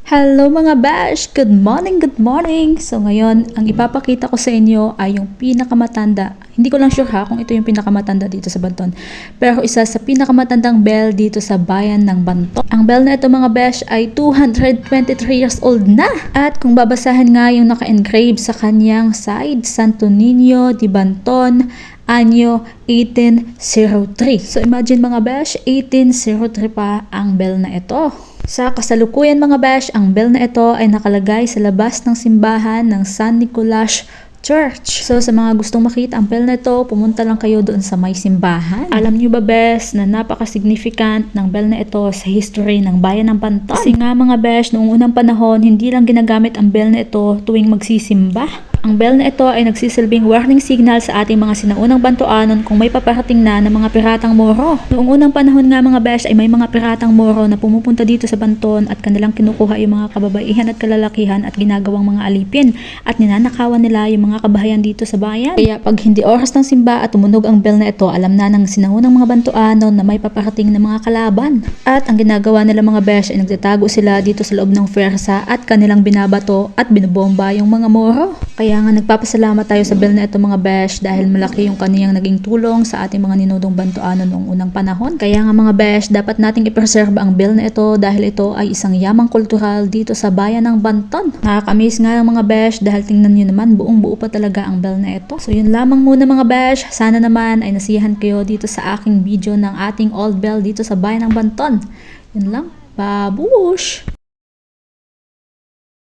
Hello mga bash! Good morning, good morning! So ngayon, ang ipapakita ko sa inyo ay yung pinakamatanda. Hindi ko lang sure ha kung ito yung pinakamatanda dito sa Banton. Pero isa sa pinakamatandang bell dito sa bayan ng Banton. Ang bell na ito mga bash ay 223 years old na! At kung babasahin nga yung naka-engrave sa kanyang side, Santo Niño de Banton, anyo 1803. So imagine mga bash, 1803 pa ang bell na ito. Sa kasalukuyan mga bash, ang bell na ito ay nakalagay sa labas ng simbahan ng San Nicolas Church. So sa mga gustong makita ang bell na ito, pumunta lang kayo doon sa may simbahan. Alam nyo ba bes na napaka-significant ng bell na ito sa history ng bayan ng Banton? Kasi nga mga besh, noong unang panahon, hindi lang ginagamit ang bell na ito tuwing magsisimba. Ang bell na ito ay nagsisilbing warning signal sa ating mga sinaunang Bantoanon kung may paparating na ng mga piratang Moro. Noong unang panahon nga mga besh ay may mga piratang Moro na pumupunta dito sa Banton at kanilang kinukuha yung mga kababaihan at kalalakihan at ginagawang mga alipin at ninanakawan nila yung mga kabahayan dito sa bayan. Kaya pag hindi oras ng simba at tumunog ang bell na ito, alam na ng sinaunang mga Bantoanon na may paparating na mga kalaban. At ang ginagawa nila mga besh ay nagtatago sila dito sa loob ng fersa at kanilang binabato at binubomba yung mga Moro. Kaya nga nagpapasalamat tayo sa bell na ito mga besh dahil malaki yung kaniyang naging tulong sa ating mga ninudong Bantoanon noong unang panahon. Kaya nga mga besh, dapat nating i-preserve ang bell na ito dahil ito ay isang yamang kultural dito sa bayan ng Banton. Nakakamiss nga mga besh dahil tingnan nyo naman buong buo pa talaga ang bell na ito. So yun lamang muna mga besh, sana naman ay nasiyahan kayo dito sa aking video ng ating old bell dito sa bayan ng Banton. Yun lang, babush!